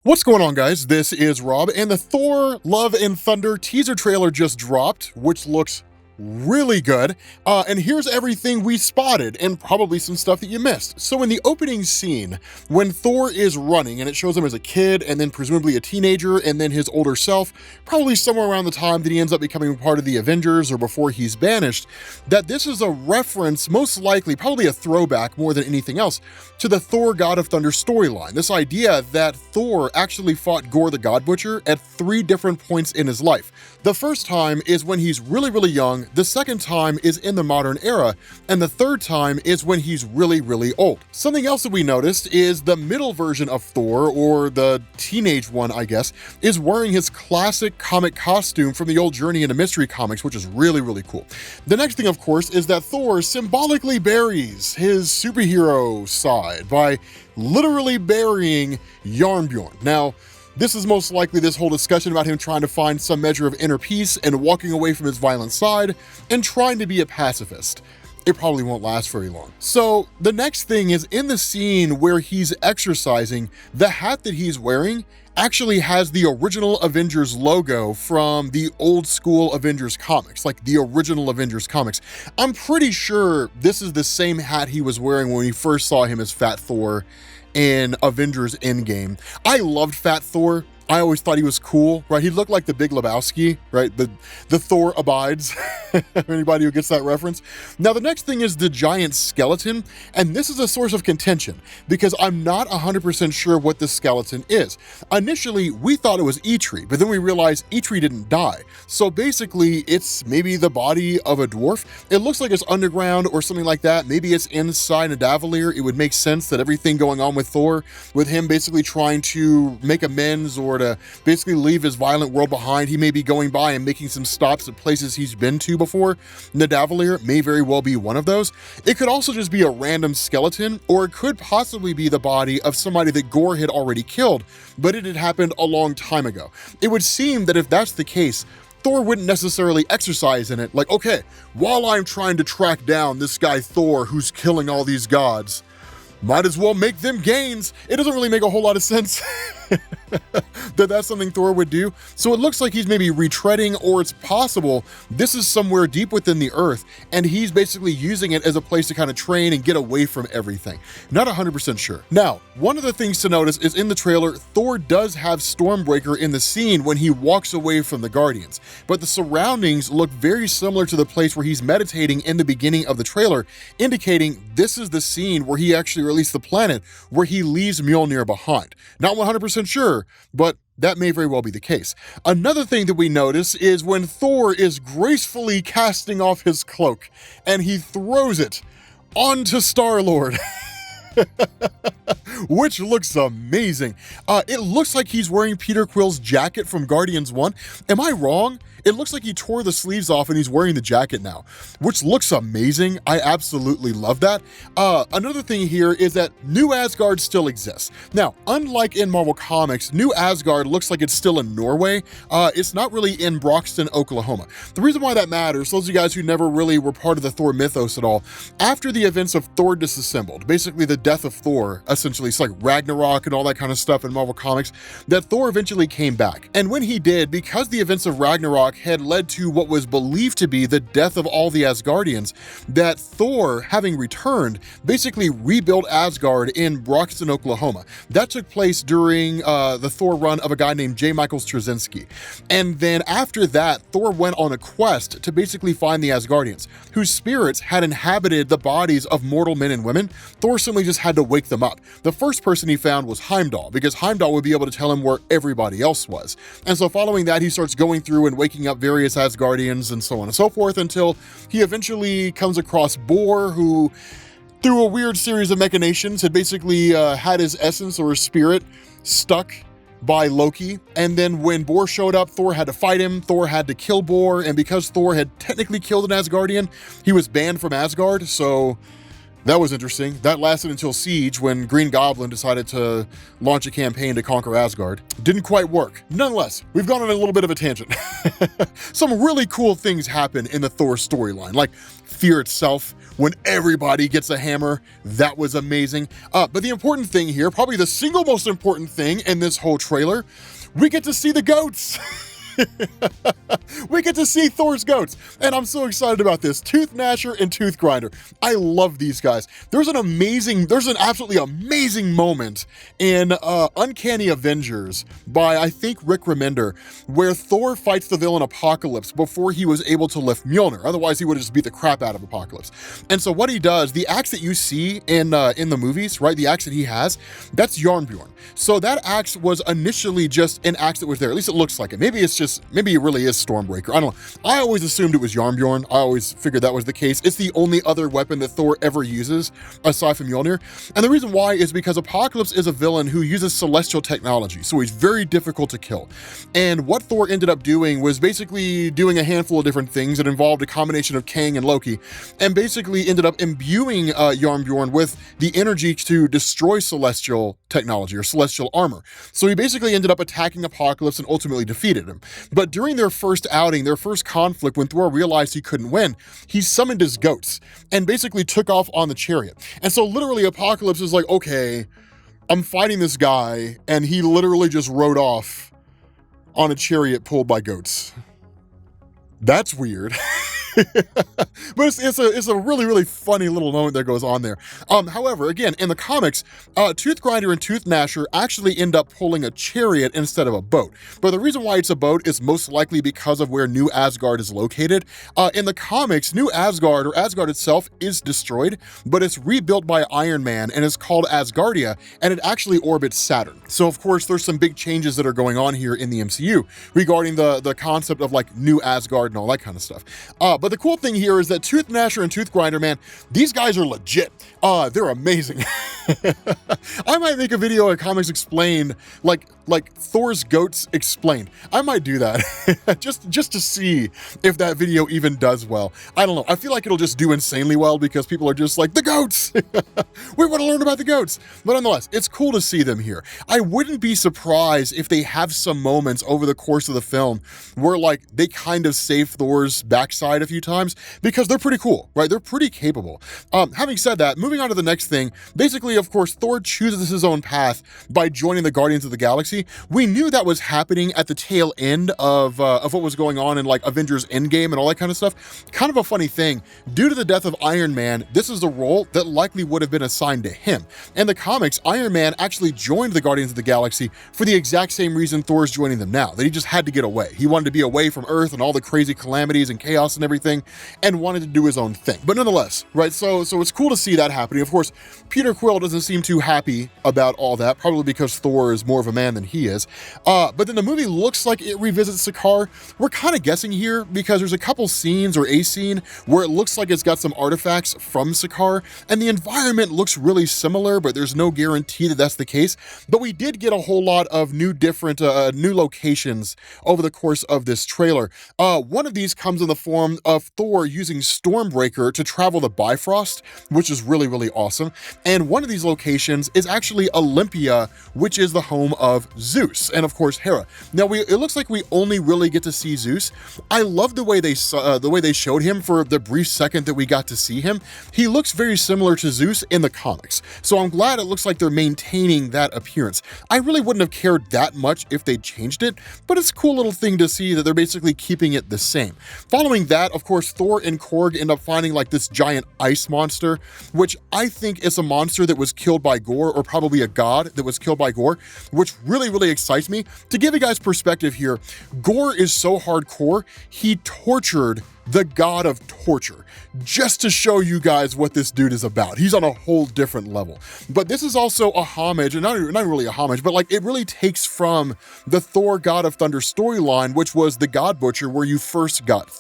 What's going on, guys? This is Rob, and the Thor Love and Thunder teaser trailer just dropped, which looks really good. And here's everything we spotted and probably some stuff that you missed. So in the opening scene, when Thor is running and it shows him as a kid and then presumably a teenager and then his older self, probably somewhere around the time that he ends up becoming part of the Avengers or before he's banished, that this is a reference, most likely, probably a throwback more than anything else, to the Thor God of Thunder storyline. This idea that Thor actually fought Gore the God Butcher at 3 different points in his life. The first time is when he's really young, the second time is in the modern era, and the third time is when he's really old. Something else that we noticed is the middle version of Thor, or the teenage one, I guess, is wearing his classic comic costume from the old Journey into Mystery comics, which is really cool. The next thing, of course, is that Thor symbolically buries his superhero side by literally burying Yarnbjorn. Now, this is most likely this whole discussion about him trying to find some measure of inner peace and walking away from his violent side and trying to be a pacifist. It probably won't last very long. So the next thing is, in the scene where he's exercising, the hat that he's wearing actually has the original Avengers logo from the old school Avengers comics, like the original Avengers comics. I'm pretty sure this is the same hat he was wearing when we first saw him as Fat Thor in Avengers Endgame. I loved Fat Thor. I always thought he was cool, right? He looked like the Big Lebowski, right? The Thor abides. Anybody who gets that reference? Now, the next thing is the giant skeleton, and this is a source of contention because I'm not 100% sure what this skeleton is. Initially, we thought it was Eitri, but then we realized Eitri didn't die. So basically, it's maybe the body of a dwarf. It looks like it's underground or something like that. Maybe it's inside a Davalier. It would make sense that everything going on with Thor, with him basically trying to make amends or to basically leave his violent world behind, he may be going by and making some stops at places he's been to before. Nadavalier may very well be one of those. It could also just be a random skeleton, or it could possibly be the body of somebody that Gore had already killed, but it had happened a long time ago. It would seem that if that's the case, Thor wouldn't necessarily exercise in it, like, okay, while I'm trying to track down this guy Thor who's killing all these gods, might as well make them gains. It doesn't really make a whole lot of sense that that's something Thor would do. So it looks like he's maybe retreading, or it's possible this is somewhere deep within the earth and he's basically using it as a place to kind of train and get away from everything. Not 100% sure. Now, one of the things to notice is in the trailer, Thor does have Stormbreaker in the scene when he walks away from the Guardians, but the surroundings look very similar to the place where he's meditating in the beginning of the trailer, indicating this is the scene where he actually released the planet where he leaves Mjolnir behind. Not 100% sure, but that may very well be the case. Another thing that we notice is when Thor is gracefully casting off his cloak and he throws it onto Star-Lord. Which looks amazing. It looks like he's wearing Peter Quill's jacket from Guardians 1. Am I wrong? It looks like he tore the sleeves off and he's wearing the jacket now, which looks amazing. I absolutely love that. Another thing here is that New Asgard still exists. Now, unlike in Marvel Comics, New Asgard looks like it's still in Norway. It's not really in Broxton, Oklahoma. The reason why that matters, those of you guys who never really were part of the Thor mythos at all, after the events of Thor Disassembled, basically the death of Thor, essentially, it's like Ragnarok and all that kind of stuff in Marvel Comics, that Thor eventually came back. And when he did, because the events of Ragnarok had led to what was believed to be the death of all the Asgardians, that Thor, having returned, basically rebuilt Asgard in Broxton, Oklahoma. That took place during the Thor run of a guy named J. Michael Straczynski. And then after that, Thor went on a quest to basically find the Asgardians, whose spirits had inhabited the bodies of mortal men and women. Thor simply just had to wake them up. The first person he found was Heimdall, because Heimdall would be able to tell him where everybody else was. And so following that, he starts going through and waking up various Asgardians and so on and so forth, until he eventually comes across Gore, who, through a weird series of machinations, had basically had his essence or his spirit stuck by Loki. And then when Gore showed up, Thor had to fight him. Thor had to kill Gore, and because Thor had technically killed an Asgardian, he was banned from Asgard. So That was interesting. That lasted until Siege, when Green Goblin decided to launch a campaign to conquer Asgard. Didn't quite work. Nonetheless, we've gone on a little bit of a tangent. Some really cool things happen in the Thor storyline, like Fear itself, when everybody gets a hammer. That was amazing. But the important thing here, probably the single most important thing in this whole trailer, we get to see the goats. We get to see Thor's goats, and I'm so excited about this. Tooth Gnasher and Tooth Grinder. I love these guys. There's an absolutely amazing moment in Uncanny Avengers by, I think, Rick Remender, where Thor fights the villain Apocalypse before he was able to lift Mjolnir. Otherwise, he would have just beat the crap out of Apocalypse. And so what he does, the axe that you see in the movies, right, the axe that he has, that's Jarnbjorn. So that axe was initially just an axe that was there. At least it looks like it. Maybe it really is Stormbreaker. I don't know. I always assumed it was Jarnbjorn. I always figured that was the case. It's the only other weapon that Thor ever uses aside from Mjolnir. And the reason why is because Apocalypse is a villain who uses celestial technology, so he's very difficult to kill. And what Thor ended up doing was basically doing a handful of different things that involved a combination of Kang and Loki, and basically ended up imbuing Jarnbjorn with the energy to destroy celestial technology or celestial armor. So he basically ended up attacking Apocalypse and ultimately defeated him. But during their first outing, their first conflict, when Thor realized he couldn't win, he summoned his goats and basically took off on the chariot. And so literally Apocalypse is like, okay, I'm fighting this guy, and he literally just rode off on a chariot pulled by goats. That's weird. But it's a really, really funny little moment that goes on there. However, again, in the comics, Tooth Grinder and Tooth Gnasher actually end up pulling a chariot instead of a boat. But the reason why it's a boat is most likely because of where New Asgard is located. In the comics, New Asgard, or Asgard itself, is destroyed, but it's rebuilt by Iron Man and is called Asgardia, and it actually orbits Saturn. So of course, there's some big changes that are going on here in the MCU regarding the concept of like New Asgard and all that kind of stuff. But the cool thing here is that Tooth Gnasher and Tooth Grinder, man, these guys are legit. They're amazing. I might make a video at Comics Explained, like Thor's Goats Explained. I might do that just to see if that video even does well. I don't know. I feel like it'll just do insanely well because people are just like, the goats! We want to learn about the goats! But nonetheless, it's cool to see them here. I wouldn't be surprised if they have some moments over the course of the film where like they kind of save Thor's backside a few times, because they're pretty cool, right? They're pretty capable. Having said that, moving on to the next thing, basically, of course, Thor chooses his own path by joining the Guardians of the Galaxy. We knew that was happening at the tail end of what was going on in like Avengers Endgame and all that kind of stuff. Kind of a funny thing, due to the death of Iron Man, this is the role that likely would have been assigned to him. In the comics, Iron Man actually joined the Guardians of the Galaxy for the exact same reason Thor's joining them now, that he just had to get away. He wanted to be away from Earth and all the crazy calamities and chaos and everything, and wanted to do his own thing. But nonetheless, right, so it's cool to see that happening. Of course, Peter Quill doesn't seem too happy about all that, probably because Thor is more of a man than he is. But then the movie looks like it revisits Sakaar. We're kind of guessing here because there's a couple scenes, or a scene, where it looks like it's got some artifacts from Sakaar, and the environment looks really similar, but there's no guarantee that that's the case. But we did get a whole lot of new locations over the course of this trailer. One of these comes in the form of Thor using Stormbreaker to travel the Bifrost, which is really, really awesome. And one of these locations is actually Olympia, which is the home of Zeus, and of course Hera. Now it looks like we only really get to see Zeus. I love the way they showed him for the brief second that we got to see him. He looks very similar to Zeus in the comics, so I'm glad it looks like they're maintaining that appearance. I really wouldn't have cared that much if they changed it, but it's a cool little thing to see that they're basically keeping it the same. Following that, of course, Thor and Korg end up finding like this giant ice monster, which I think is a monster that was killed by Gore, or probably a god that was killed by Gore, which really, really excites me. To give you guys perspective here, Gore is so hardcore, he tortured the god of torture, just to show you guys what this dude is about. He's on a whole different level. But this is also a homage, and not really a homage, but like it really takes from the Thor God of Thunder storyline, which was the God Butcher, where you first got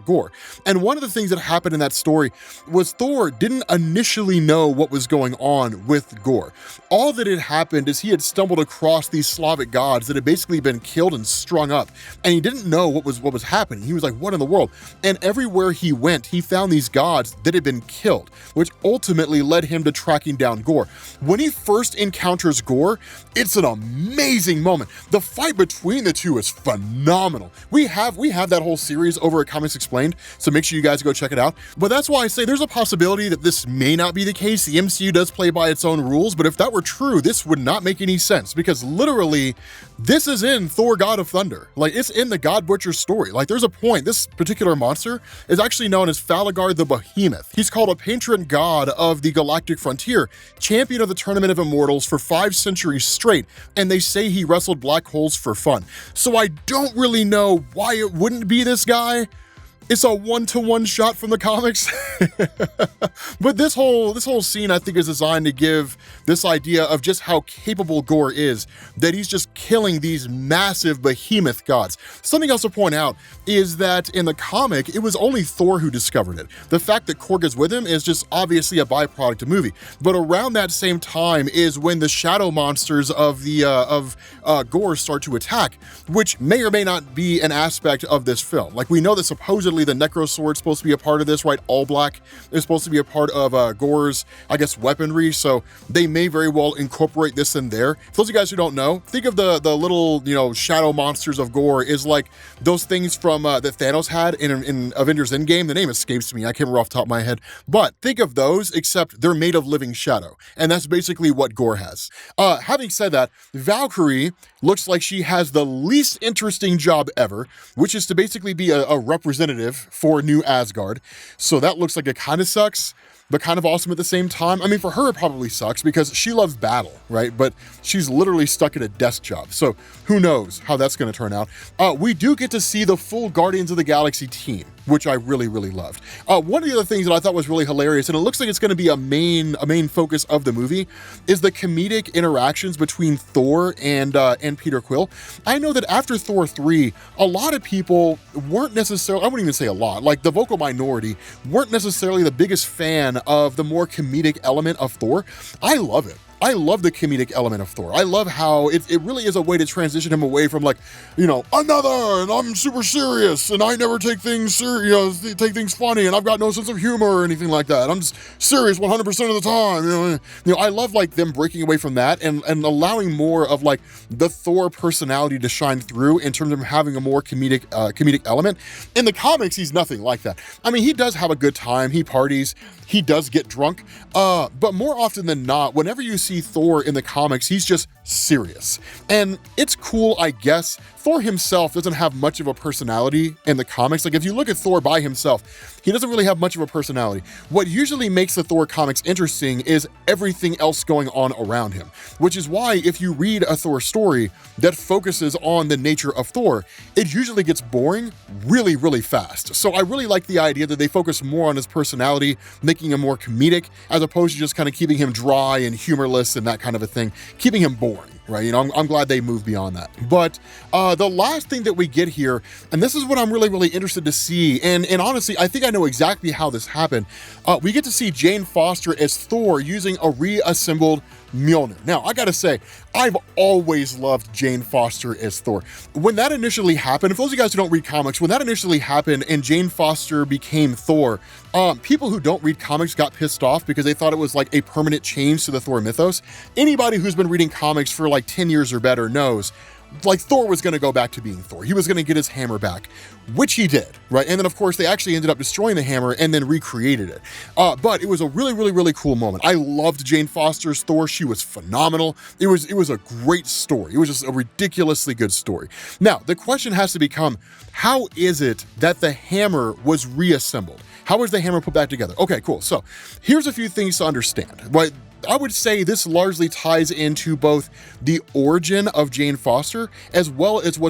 Gore. And one of the things that happened in that story was Thor didn't initially know what was going on with Gore. All that had happened is he had stumbled across these Slavic gods that had basically been killed and strung up, and he didn't know what was happening. He was like, what in the world? And everywhere he went, he found these gods that had been killed, which ultimately led him to tracking down Gore. When he first encounters Gore, it's an amazing moment. The fight between the two is phenomenal. We have that whole series over at Comics Explained, so make sure you guys go check it out. But that's why I say there's a possibility that this may not be the case. The MCU does play by its own rules, but if that were true, this would not make any sense, because literally, this is in Thor God of Thunder. Like, it's in the God Butcher story. Like, there's a point. This particular monster is actually known as Valkyrie the Behemoth. He's called a patron god of the galactic frontier, champion of the Tournament of Immortals for 5 centuries straight, and they say he wrestled black holes for fun. So I don't really know why it wouldn't be this guy. It's a one-to-one shot from the comics. But this whole scene, I think, is designed to give this idea of just how capable Gore is, that he's just killing these massive behemoth gods. Something else to point out is that in the comic, it was only Thor who discovered it. The fact that Korg is with him is just obviously a byproduct of the movie. But around that same time is when the shadow monsters of Gore start to attack, which may or may not be an aspect of this film. Like, we know that supposedly the Necro Sword is supposed to be a part of this, right? All black is supposed to be a part of Gore's, I guess, weaponry, so they may very well incorporate this in there. For those of you guys who don't know, think of the little, shadow monsters of Gore is like those things from that Thanos had in Avengers Endgame. The name escapes me, I can't remember off the top of my head, but think of those, except they're made of living shadow, and that's basically what Gore has. Having said that, Valkyrie looks like she has the least interesting job ever, which is to basically be a representative for New Asgard. So that looks like it kind of sucks, but kind of awesome at the same time. I mean, for her, it probably sucks because she loves battle, right? But she's literally stuck at a desk job. So who knows how that's going to turn out. We do get to see the full Guardians of the Galaxy team, which I really, really loved. One of the other things that I thought was really hilarious, and it looks like it's going to be a main focus of the movie, is the comedic interactions between Thor and Peter Quill. I know that after Thor 3, a lot of people weren't necessarily, I wouldn't even say a lot, like the vocal minority, weren't necessarily the biggest fan of the more comedic element of Thor. I love it. I love the comedic element of Thor. I love how it really is a way to transition him away from, like, another, and I'm super serious, and I never take things take things funny, and I've got no sense of humor or anything like that. I'm just serious 100% of the time. I love, like, them breaking away from that and allowing more of, like, the Thor personality to shine through in terms of having a more comedic element. In the comics, he's nothing like that. I mean, he does have a good time. He parties. He does get drunk. But more often than not, whenever you see Thor in the comics, he's just serious. And it's cool, I guess. Thor himself doesn't have much of a personality in the comics. Like, if you look at Thor by himself, he doesn't really have much of a personality. What usually makes the Thor comics interesting is everything else going on around him, which is why if you read a Thor story that focuses on the nature of Thor, it usually gets boring really, really fast. So I really like the idea that they focus more on his personality, making him more comedic, as opposed to just kind of keeping him dry and humorless and that kind of a thing, keeping him boring. Right, I'm glad they moved beyond that. But the last thing that we get here, and this is what I'm really, really interested to see, and honestly, I think I know exactly how this happened. We get to see Jane Foster as Thor using a reassembled Mjolnir. Now, I gotta say, I've always loved Jane Foster as Thor. When that initially happened, for those of you guys who don't read comics, when that initially happened and Jane Foster became Thor, people who don't read comics got pissed off because they thought it was like a permanent change to the Thor mythos. Anybody who's been reading comics for like 10 years or better knows, like, Thor was going to go back to being Thor. He was going to get his hammer back, which he did, right? And then, of course, they actually ended up destroying the hammer and then recreated it. But it was a really, really, really cool moment. I loved Jane Foster's Thor. She was phenomenal. It was a great story. It was just a ridiculously good story. Now, the question has to become, how is it that the hammer was reassembled? How was the hammer put back together? Okay, cool. So here's a few things to understand. But I would say this largely ties into both the origin of Jane Foster, as well as or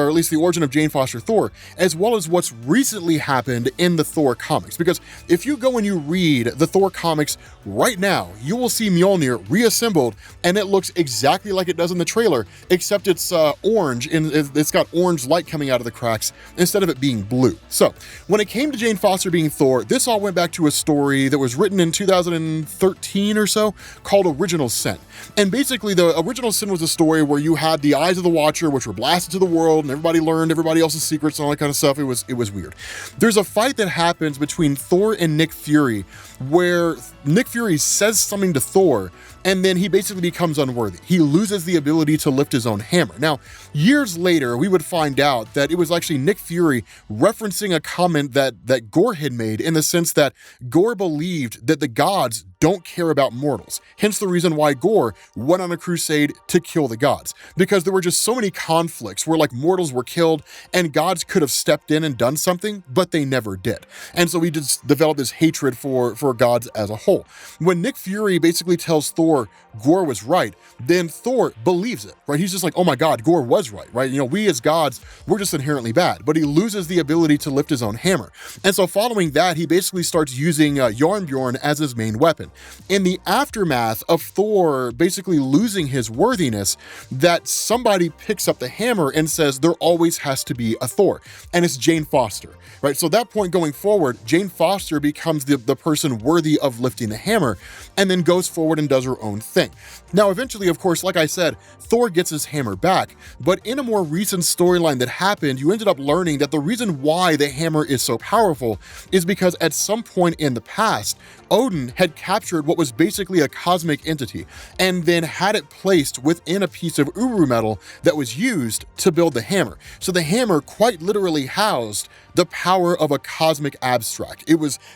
at least the origin of Jane Foster Thor, as well as what's recently happened in the Thor comics. Because if you go and you read the Thor comics right now, you will see Mjolnir reassembled, and it looks exactly like it does in the trailer, except it's orange, and it's got orange light coming out of the cracks instead of it being blue. So when it came to Jane Foster being Thor, this all went back to a story that was written in 2013 or so, called Original Sin. And basically the Original Sin was a story where you had the eyes of the Watcher, which were blasted to the world, and everybody learned everybody else's secrets and all that kind of stuff. It was weird. There's a fight that happens between Thor and Nick Fury where Nick Fury says something to Thor, and then he basically becomes unworthy. He loses the ability to lift his own hammer. Now, years later, we would find out that it was actually Nick Fury referencing a comment that Gore had made, in the sense that Gore believed that the gods don't care about mortals. Hence the reason why Gore went on a crusade to kill the gods, because there were just so many conflicts where like mortals were killed and gods could have stepped in and done something, but they never did. And so we just developed this hatred for gods as a whole. When Nick Fury basically tells Thor Gore was right, then Thor believes it, right? He's just like, oh my God, Gore was right? You know, we as gods, we're just inherently bad, but he loses the ability to lift his own hammer. And so following that, he basically starts using Jarnbjorn as his main weapon. In the aftermath of Thor basically losing his worthiness, that somebody picks up the hammer and says there always has to be a Thor, and it's Jane Foster, right? So at that point going forward, Jane Foster becomes the person worthy of lifting the hammer, and then goes forward and does her own thing. Now, eventually, of course, like I said, Thor gets his hammer back, but in a more recent storyline that happened, you ended up learning that the reason why the hammer is so powerful is because at some point in the past, Odin had captured what was basically a cosmic entity and then had it placed within a piece of Uru metal that was used to build the hammer. So the hammer quite literally housed the power of a cosmic abstract.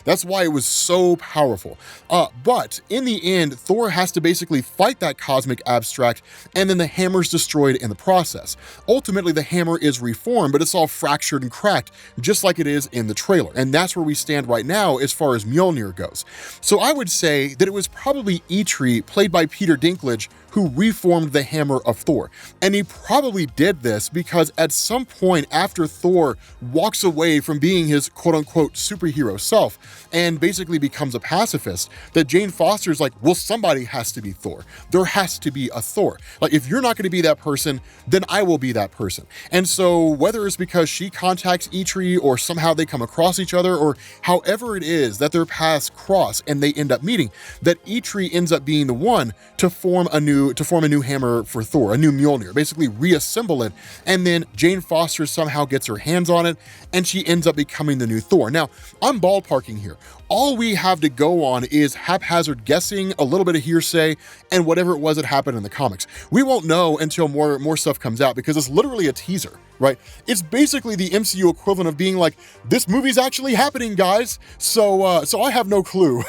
That's why it was so powerful. But in the end, Thor has to basically fight that cosmic abstract, and then the hammer's destroyed in the process. Ultimately, the hammer is reformed, but it's all fractured and cracked, just like it is in the trailer. And that's where we stand right now as far as Mjolnir goes. So I would say that it was probably Eitri, played by Peter Dinklage, who reformed the hammer of Thor. And he probably did this because at some point after Thor walks away from being his quote-unquote superhero self and basically becomes a pacifist, that Jane Foster's like, well, somebody has to be Thor. There has to be a Thor. Like, if you're not going to be that person, then I will be that person. And so whether it's because she contacts Eitri or somehow they come across each other, or however it is that their paths cross and they end up meeting, that Eitri ends up being the one to form a new hammer for Thor, a new Mjolnir, basically reassemble it, and then Jane Foster somehow gets her hands on it, and she ends up becoming the new Thor. Now, I'm ballparking here. All we have to go on is haphazard guessing, a little bit of hearsay, and whatever it was that happened in the comics. We won't know until more stuff comes out, because it's literally a teaser, right? It's basically the MCU equivalent of being like, this movie's actually happening, guys. So I have no clue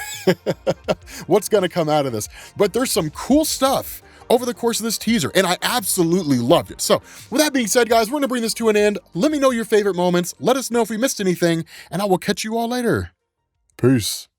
what's gonna come out of this. But there's some cool stuff over the course of this teaser, and I absolutely loved it. So with that being said, guys, we're gonna bring this to an end. Let me know your favorite moments. Let us know if we missed anything, and I will catch you all later. Peace.